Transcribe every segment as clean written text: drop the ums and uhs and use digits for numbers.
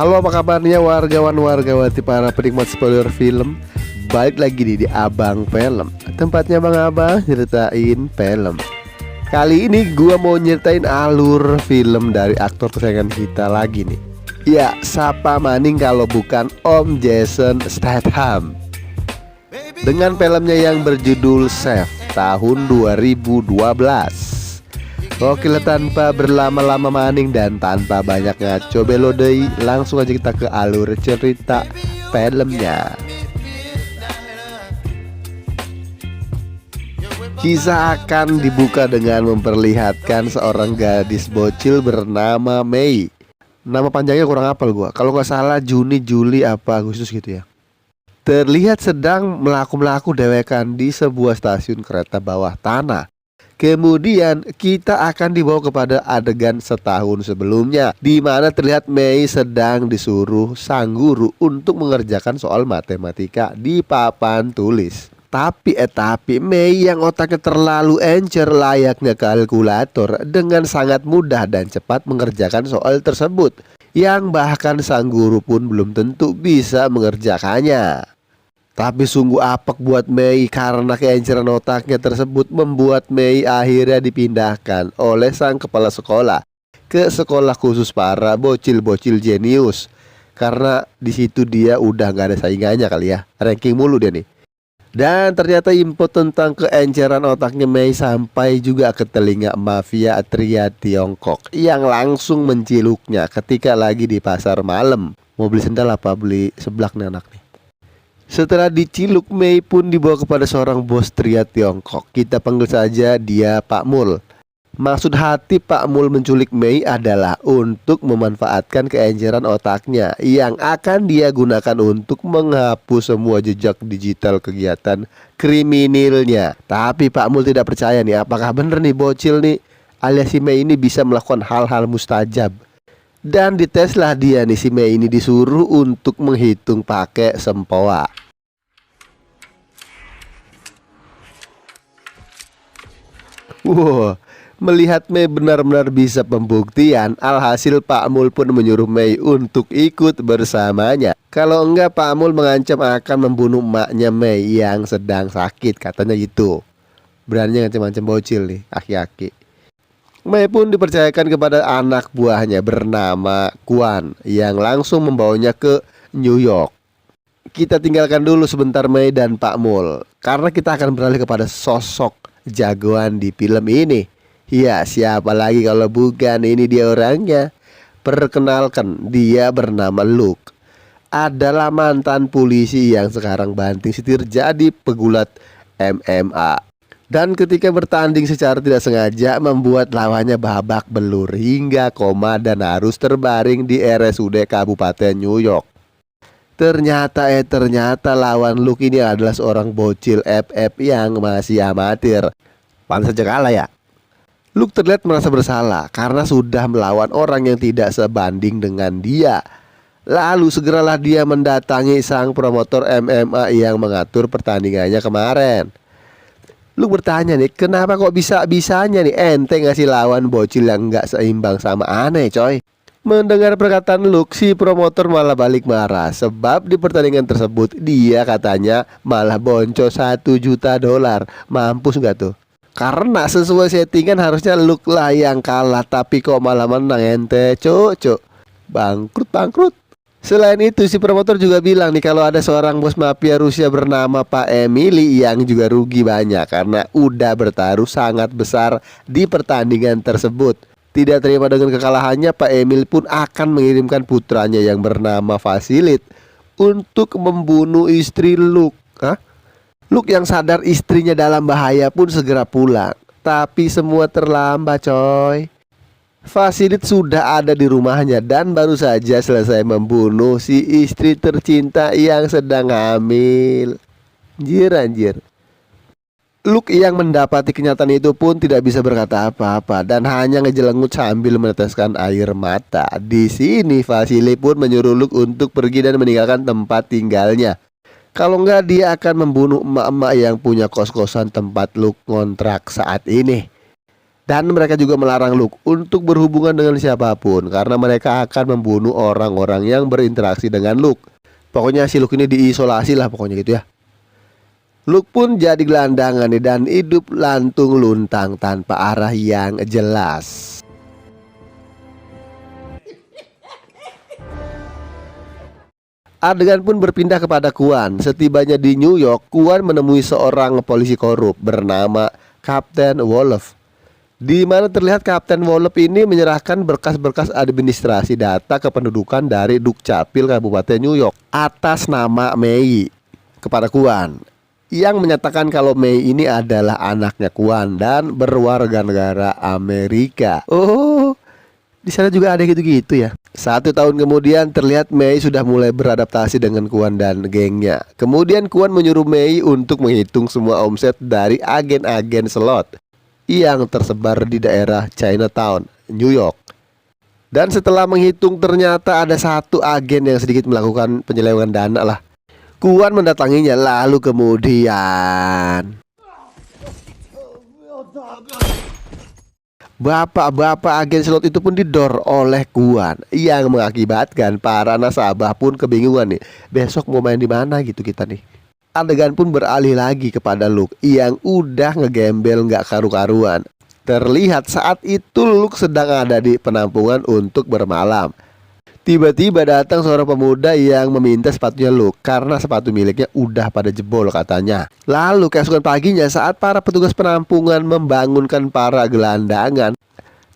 Halo, apa kabarnya wargawan-wargawati para penikmat spoiler film. Balik lagi nih di Abang Film, tempatnya abang-abang ceritain film. Kali ini gua mau nyeritain alur film dari aktor kesayangan kita lagi nih. Ya, siapa maning kalau bukan Om Jason Statham. Dengan filmnya yang berjudul Chef tahun 2012. Oke, tanpa berlama-lama maning dan tanpa banyak ngaco belodei, langsung aja kita ke alur cerita filmnya. Kisah akan dibuka dengan memperlihatkan seorang gadis bocil bernama Mei. Nama panjangnya kurang hafal gua. Kalau nggak salah Juni, Juli, apa Agustus gitu ya. Terlihat sedang melaku-melaku dewekan di sebuah stasiun kereta bawah tanah. Kemudian kita akan dibawa kepada adegan setahun sebelumnya, di mana terlihat Mei sedang disuruh sang guru untuk mengerjakan soal matematika di papan tulis. Tapi Mei yang otaknya terlalu encer layaknya kalkulator dengan sangat mudah dan cepat mengerjakan soal tersebut, yang bahkan sang guru pun belum tentu bisa mengerjakannya. Tapi sungguh apek buat Mei karena keenceran otaknya tersebut membuat Mei akhirnya dipindahkan oleh sang kepala sekolah ke sekolah khusus para bocil-bocil jenius. Karena di situ dia udah gak ada saingannya kali ya, ranking mulu dia nih. Dan ternyata info tentang keenceran otaknya Mei sampai juga ke telinga mafia Tria Tiongkok yang langsung menciluknya ketika lagi di pasar malam. Mau beli sendal apa beli seblak nih anak nih. Setelah diciluk, Mei pun dibawa kepada seorang bos Tria Tiongkok. Kita panggil saja dia Pak Mul. Maksud hati Pak Mul menculik Mei adalah untuk memanfaatkan keenceran otaknya yang akan dia gunakan untuk menghapus semua jejak digital kegiatan kriminalnya. Tapi Pak Mul tidak percaya nih, apakah bener nih bocil nih alias si Mei ini bisa melakukan hal-hal mustajab. Dan diteslah dia nih, si Mei ini disuruh untuk menghitung pakai sempoa. Wow, melihat Mei benar-benar bisa pembuktian, alhasil Pak Mul pun menyuruh Mei untuk ikut bersamanya. Kalau enggak, Pak Mul mengancam akan membunuh emaknya Mei yang sedang sakit, katanya gitu. Berani ngancam-ngancam bocil nih, aki-aki. Mei pun dipercayakan kepada anak buahnya bernama Kuan yang langsung membawanya ke New York. Kita tinggalkan dulu sebentar Mei dan Pak Mul, karena kita akan beralih kepada sosok jagoan di film ini. Ya, siapa lagi kalau bukan ini dia orangnya. Perkenalkan, dia bernama Luke. Adalah mantan polisi yang sekarang banting setir jadi pegulat MMA. Dan ketika bertanding secara tidak sengaja membuat lawannya babak belur hingga koma dan harus terbaring di RSUD Kabupaten New York. Ternyata lawan Luke ini adalah seorang bocil FF yang masih amatir. Pantas saja kalah ya. Luke terlihat merasa bersalah karena sudah melawan orang yang tidak sebanding dengan dia. Lalu segeralah dia mendatangi sang promotor MMA yang mengatur pertandingannya kemarin. Luke bertanya nih, kenapa kok bisa-bisanya nih ente ngasih lawan bocil yang gak seimbang sama aneh coy. Mendengar perkataan Luke, si promotor malah balik marah. Sebab di pertandingan tersebut dia katanya malah boncos $1 juta. Mampus gak tuh? Karena sesuai settingan harusnya Luke lah yang kalah, tapi kok malah menang ente cok. Bangkrut. Selain itu, si promotor juga bilang nih kalau ada seorang bos mafia Rusia bernama Pak Emily yang juga rugi banyak karena udah bertaruh sangat besar di pertandingan tersebut. Tidak terima dengan kekalahannya, Pak Emil pun akan mengirimkan putranya yang bernama Vasilit untuk membunuh istri Luke. Luke yang sadar istrinya dalam bahaya pun segera pulang. Tapi semua terlambat coy. Vasilit sudah ada di rumahnya dan baru saja selesai membunuh si istri tercinta yang sedang hamil. Anjir. Luke yang mendapati kenyataan itu pun tidak bisa berkata apa-apa dan hanya ngejelengut sambil meneteskan air mata. Di sini Vasilit pun menyuruh Luke untuk pergi dan meninggalkan tempat tinggalnya. Kalau enggak dia akan membunuh emak-emak yang punya kos-kosan tempat Luke ngontrak saat ini. Dan mereka juga melarang Luke untuk berhubungan dengan siapapun karena mereka akan membunuh orang-orang yang berinteraksi dengan Luke. Pokoknya si Luke ini diisolasi lah pokoknya gitu ya. Luke pun jadi gelandangan nih dan hidup lantung luntang tanpa arah yang jelas. Adegan pun berpindah kepada Kuan. Setibanya di New York, Kuan menemui seorang polisi korup bernama Kapten Wolf, di mana terlihat Kapten Wolf ini menyerahkan berkas-berkas administrasi data kependudukan dari Dukcapil Kabupaten New York atas nama Mei kepada Kuan, yang menyatakan kalau Mei ini adalah anaknya Kuan dan berwarga negara Amerika. Oh, di sana juga ada gitu-gitu ya. 1 tahun kemudian terlihat Mei sudah mulai beradaptasi dengan Kuan dan gengnya. Kemudian Kuan menyuruh Mei untuk menghitung semua omset dari agen-agen slot yang tersebar di daerah Chinatown, New York. Dan setelah menghitung ternyata ada satu agen yang sedikit melakukan penyelewengan dana lah. Kuan mendatanginya lalu kemudian bapak-bapak agen slot itu pun didor oleh Kuan, yang mengakibatkan para nasabah pun kebingungan nih. Besok mau main di mana gitu kita nih. Adegan pun beralih lagi kepada Luke yang udah ngegembel nggak karu-karuan. Terlihat saat itu Luke sedang ada di penampungan untuk bermalam. Tiba-tiba datang seorang pemuda yang meminta sepatunya Luke karena sepatu miliknya udah pada jebol katanya. Lalu keesokan paginya saat para petugas penampungan membangunkan para gelandangan,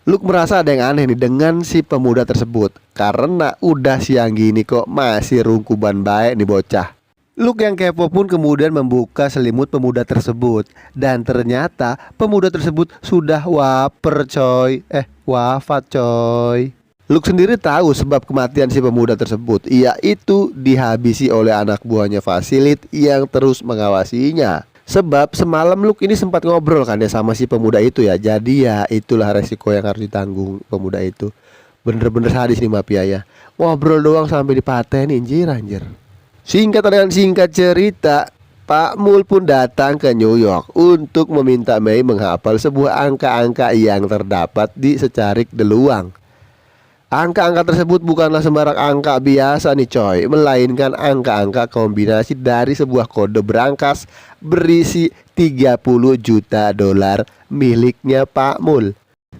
Luke merasa ada yang aneh nih dengan si pemuda tersebut. Karena udah siang gini kok masih rungkuban baik nih bocah. Luke yang kepo pun kemudian membuka selimut pemuda tersebut. Dan ternyata pemuda tersebut sudah wafat coy. Luke sendiri tahu sebab kematian si pemuda tersebut, yaitu dihabisi oleh anak buahnya Vasilit yang terus mengawasinya. Sebab semalam Luke ini sempat ngobrol kan ya sama si pemuda itu ya. Jadi ya itulah resiko yang harus ditanggung pemuda itu. Bener-bener sadis nih mafia ya. Ngobrol doang sampai dipatenin anjir. Singkat dengan singkat cerita, Pak Mul pun datang ke New York untuk meminta Mei menghafal sebuah angka-angka yang terdapat di secarik deluang. Angka-angka tersebut bukanlah sembarang angka biasa nih coy, melainkan angka-angka kombinasi dari sebuah kode berangkas berisi 30 juta dolar miliknya Pak Mul.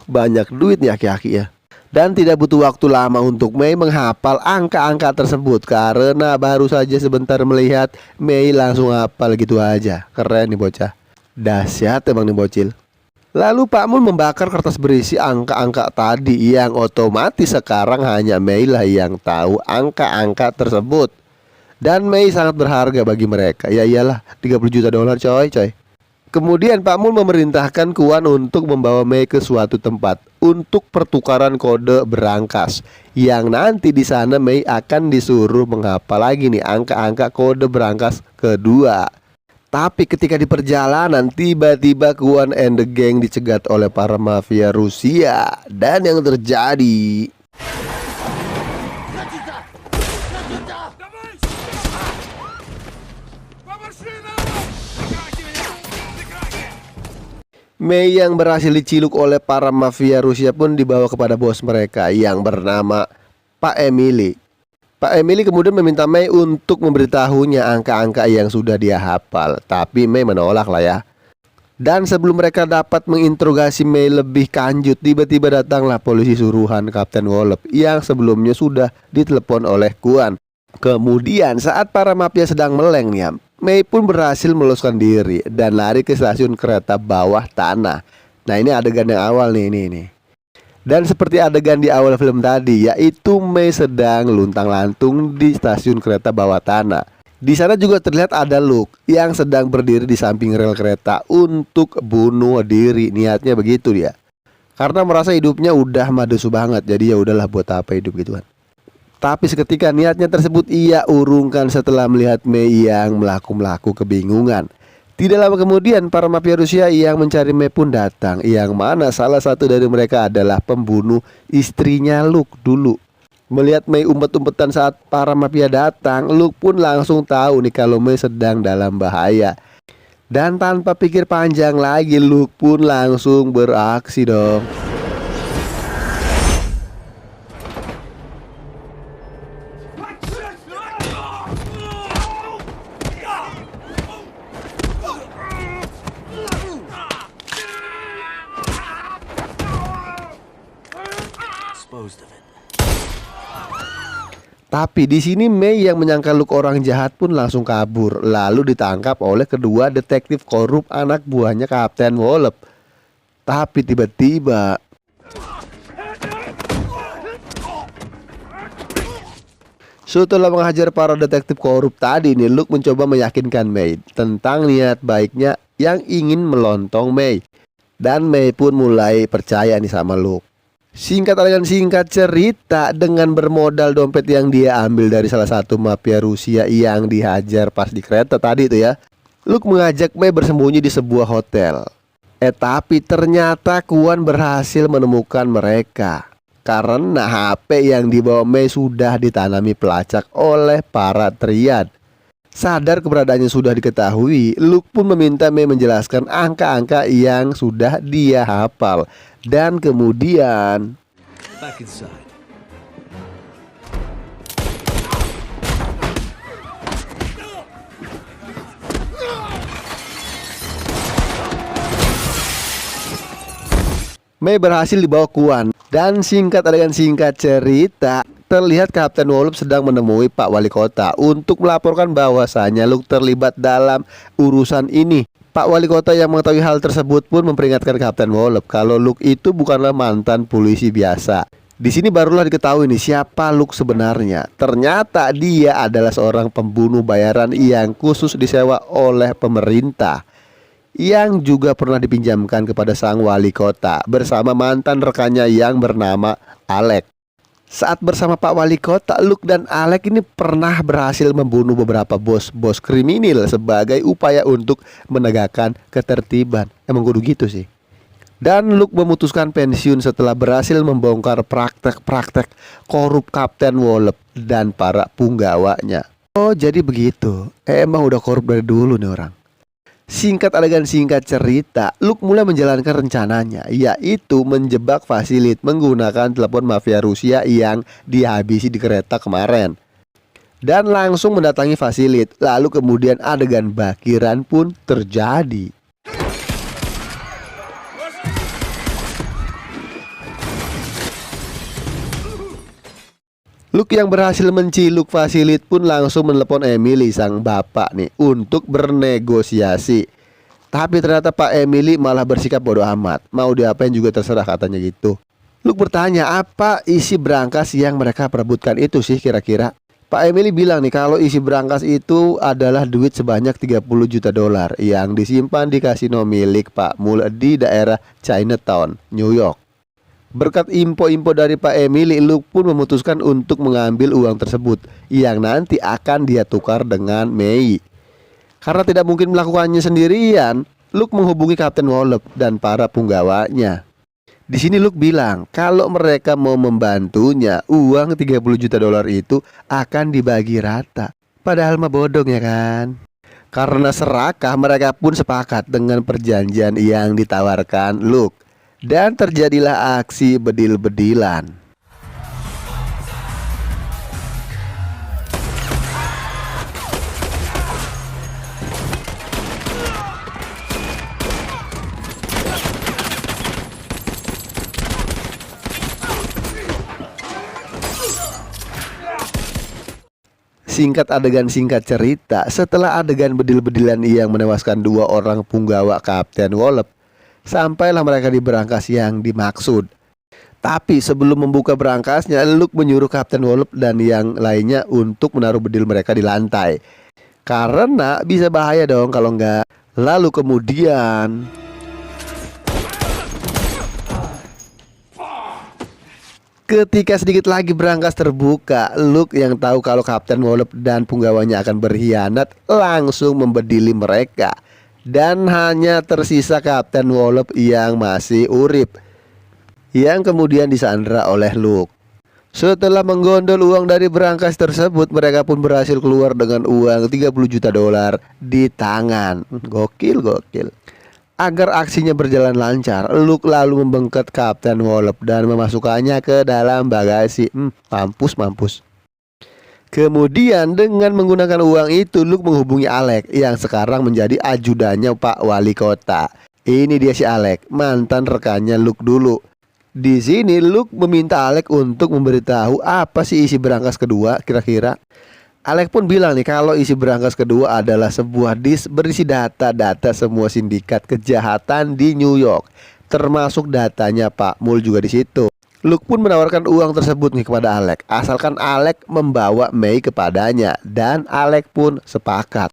Banyak duit nih aki-aki ya. Dan tidak butuh waktu lama untuk Mei menghafal angka-angka tersebut karena baru saja sebentar melihat Mei langsung hafal gitu aja. Keren nih bocah. Dahsyat emang nih bocil. Lalu Pak Mul membakar kertas berisi angka-angka tadi yang otomatis sekarang hanya Mei lah yang tahu angka-angka tersebut. Dan Mei sangat berharga bagi mereka. Ya iyalah 30 juta dolar coy. Kemudian Pak Mul memerintahkan Kuan untuk membawa Mei ke suatu tempat untuk pertukaran kode berangkas, yang nanti di sana Mei akan disuruh menghafal lagi nih angka-angka kode berangkas kedua. Tapi ketika di perjalanan tiba-tiba Kuan and the gang dicegat oleh para mafia Rusia. Dan yang terjadi, Mei yang berhasil diciluk oleh para mafia Rusia pun dibawa kepada bos mereka yang bernama Pak Emily. Pak Emily kemudian meminta Mei untuk memberitahunya angka-angka yang sudah dia hafal. Tapi Mei menolak lah ya. Dan sebelum mereka dapat menginterogasi Mei lebih lanjut, tiba-tiba datanglah polisi suruhan Kapten Wolf yang sebelumnya sudah ditelepon oleh Kuan. Kemudian saat para mafia sedang meleng nih, Mei pun berhasil meloloskan diri dan lari ke stasiun kereta bawah tanah. Nah ini adegan yang awal nih, ini. Dan seperti adegan di awal film tadi, yaitu Mei sedang luntang-lantung di stasiun kereta bawah tanah. Di sana juga terlihat ada Luke yang sedang berdiri di samping rel kereta untuk bunuh diri. Niatnya begitu dia. Karena merasa hidupnya udah madesu banget, jadi ya udahlah buat apa hidup gitu kan. Tapi seketika niatnya tersebut ia urungkan setelah melihat Mei yang melaku-melaku kebingungan. Tidak lama kemudian para mafia Rusia yang mencari Mei pun datang, yang mana salah satu dari mereka adalah pembunuh istrinya Luke dulu. Melihat Mei umpet-umpetan saat para mafia datang, Luke pun langsung tahu nih kalau Mei sedang dalam bahaya. Dan tanpa pikir panjang lagi, Luke pun langsung beraksi dong. Tapi di sini Mei yang menyangka Luke orang jahat pun langsung kabur, lalu ditangkap oleh kedua detektif korup anak buahnya Kapten Wallop. Tapi tiba-tiba setelah menghajar para detektif korup tadi nih, Luke mencoba meyakinkan Mei tentang niat baiknya yang ingin melontong Mei. Dan Mei pun mulai percaya nih sama Luke. Singkat cerita, dengan bermodal dompet yang dia ambil dari salah satu mafia Rusia yang dihajar pas di kereta tadi itu ya, Luke mengajak Mei bersembunyi di sebuah hotel. Tapi ternyata Kuan berhasil menemukan mereka karena HP yang dibawa Mei sudah ditanami pelacak oleh para triad. Sadar keberadaannya sudah diketahui, Luke pun meminta Mei menjelaskan angka-angka yang sudah dia hafal. Dan kemudian Back inside. Mei berhasil dibawa Kuan. Dan singkat cerita, terlihat Kapten Wallop sedang menemui Pak Wali Kota untuk melaporkan bahwasanya Luke terlibat dalam urusan ini. Pak Wali Kota yang mengetahui hal tersebut pun memperingatkan Kapten Wallop kalau Luke itu bukanlah mantan polisi biasa. Di sini barulah diketahui nih siapa Luke sebenarnya. Ternyata dia adalah seorang pembunuh bayaran yang khusus disewa oleh pemerintah, yang juga pernah dipinjamkan kepada sang wali kota bersama mantan rekannya yang bernama Alec. Saat bersama Pak Wali Kota, Luke dan Alec ini pernah berhasil membunuh beberapa bos-bos kriminal sebagai upaya untuk menegakkan ketertiban. Emang kudu gitu sih. Dan Luke memutuskan pensiun setelah berhasil membongkar praktek-praktek korup Kapten Wallop dan para punggawanya. Oh, jadi begitu. Emang udah korup dari dulu nih orang. Singkat cerita, Luke mulai menjalankan rencananya, yaitu menjebak Vasilit menggunakan telepon mafia Rusia yang dihabisi di kereta kemarin. Dan langsung mendatangi Vasilit. Lalu kemudian adegan bakiran pun terjadi. Luke yang berhasil menciluk Vasilit pun langsung menelepon Emily sang bapak nih untuk bernegosiasi. Tapi ternyata Pak Emily malah bersikap bodoh amat. Mau diapain juga terserah katanya gitu. Luke bertanya apa isi brankas yang mereka perebutkan itu sih kira-kira. Pak Emily bilang nih kalau isi brankas itu adalah duit sebanyak 30 juta dolar yang disimpan di kasino milik Pak Mul di daerah Chinatown, New York. Berkat info-info dari Pak Emily, Luke pun memutuskan untuk mengambil uang tersebut yang nanti akan dia tukar dengan Mei. Karena tidak mungkin melakukannya sendirian, Luke menghubungi Kapten Wallop dan para punggawanya. Di sini Luke bilang kalau mereka mau membantunya, uang 30 juta dolar itu akan dibagi rata. Padahal mah bodong ya kan. Karena serakah, mereka pun sepakat dengan perjanjian yang ditawarkan Luke. Dan terjadilah aksi bedil-bedilan. Singkat cerita, setelah adegan bedil-bedilan yang menewaskan 2 orang punggawa Kapten Wallop, sampailah mereka di brankas yang dimaksud. Tapi sebelum membuka brankasnya, Luke menyuruh Kapten Wallop dan yang lainnya untuk menaruh bedil mereka di lantai. Karena bisa bahaya dong kalau enggak. Lalu kemudian ketika sedikit lagi brankas terbuka, Luke yang tahu kalau Kapten Wallop dan punggawanya akan berkhianat langsung membedili mereka. Dan hanya tersisa Kapten Wallop yang masih urip, yang kemudian disandra oleh Luke. Setelah menggondol uang dari berangkas tersebut, mereka pun berhasil keluar dengan uang 30 juta dolar di tangan. Gokil, gokil. Agar aksinya berjalan lancar, Luke lalu membengket Kapten Wallop dan memasukkannya ke dalam bagasi. Mampus, mampus. Kemudian dengan menggunakan uang itu, Luke menghubungi Alec yang sekarang menjadi ajudannya Pak Wali Kota. Ini dia si Alec, mantan rekannya Luke dulu. Di sini Luke meminta Alec untuk memberitahu apa sih isi berangkas kedua kira-kira. Alec pun bilang nih kalau isi berangkas kedua adalah sebuah disk berisi data-data semua sindikat kejahatan di New York, termasuk datanya Pak Mul juga di situ. Luke pun menawarkan uang tersebut nih kepada Alec, asalkan Alec membawa May kepadanya, dan Alec pun sepakat.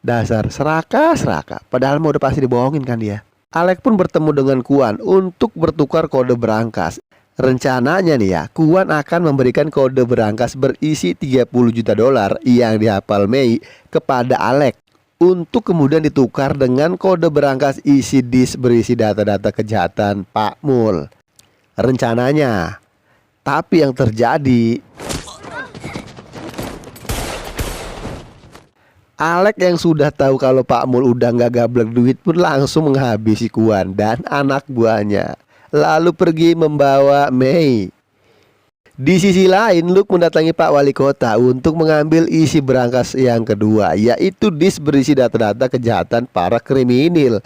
Dasar serakah, padahal mau udah pasti dibohongin kan dia. Alec pun bertemu dengan Kuan untuk bertukar kode berangkas. Rencananya nih ya, Kuan akan memberikan kode berangkas berisi 30 juta dolar yang dihafal May kepada Alec, untuk kemudian ditukar dengan kode berangkas isi disk berisi data-data kejahatan Pak Mul. Rencananya. Tapi yang terjadi, Alec yang sudah tahu kalau Pak Mul udah nggak gablek duit pun langsung menghabisi Kuan dan anak buahnya, lalu pergi membawa May. Di sisi lain, Luke mendatangi Pak Wali Kota untuk mengambil isi berangkas yang kedua, yaitu disk berisi data-data kejahatan para kriminal.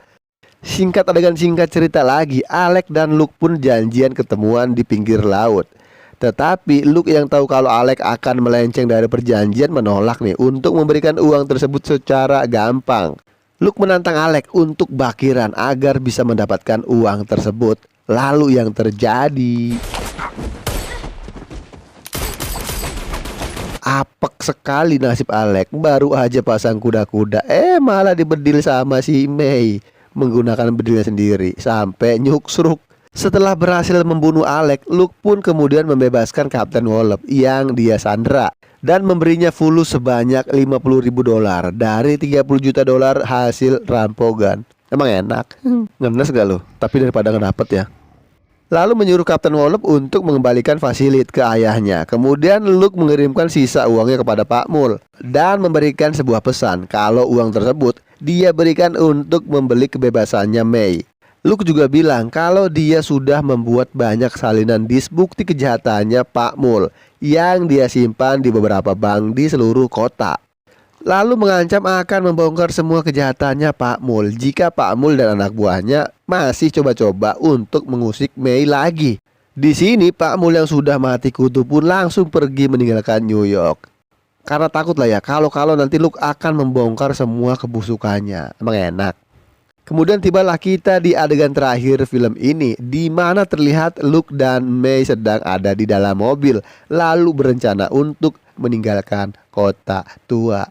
Singkat adegan singkat cerita lagi, Alec dan Luke pun janjian ketemuan di pinggir laut. Tetapi Luke yang tahu kalau Alec akan melenceng dari perjanjian menolak nih untuk memberikan uang tersebut secara gampang. Luke menantang Alec untuk bakiran agar bisa mendapatkan uang tersebut. Lalu yang terjadi, apek sekali nasib Alec. Baru aja pasang kuda-kuda, malah dibedil sama si May menggunakan bedilnya sendiri sampai nyuksruk. Setelah berhasil membunuh Alec, Luke pun kemudian membebaskan Kapten Wallop yang dia sandra dan memberinya fulus sebanyak 50.000 dolar dari 30 juta dolar hasil rampokan. Emang enak? Ngenes gak lo? Tapi daripada nggak dapet ya. Lalu menyuruh Kapten Wallop untuk mengembalikan fasilit ke ayahnya. Kemudian Luke mengirimkan sisa uangnya kepada Pak Mul dan memberikan sebuah pesan kalau uang tersebut dia berikan untuk membeli kebebasannya May. Luke juga bilang kalau dia sudah membuat banyak salinan disk bukti kejahatannya Pak Mul yang dia simpan di beberapa bank di seluruh kota. Lalu mengancam akan membongkar semua kejahatannya Pak Mul jika Pak Mul dan anak buahnya masih coba-coba untuk mengusik May lagi. Di sini Pak Mul yang sudah mati kutu pun langsung pergi meninggalkan New York. Karena takut lah ya kalau nanti Luke akan membongkar semua kebusukannya. Emang enak. Kemudian tibalah kita di adegan terakhir film ini, di mana terlihat Luke dan May sedang ada di dalam mobil, lalu berencana untuk meninggalkan kota tua.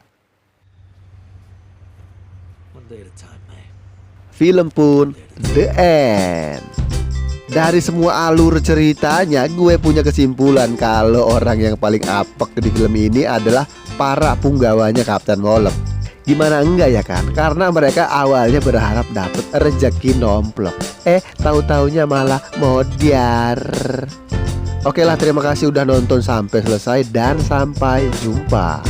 Film pun the end. Dari semua alur ceritanya, gue punya kesimpulan kalau orang yang paling apek di film ini adalah para punggawanya Kapten Wallop. Gimana enggak ya kan? Karena mereka awalnya berharap dapat rezeki nomplok, tahu-taunya malah modiar. Oke lah, terima kasih udah nonton sampai selesai dan sampai jumpa.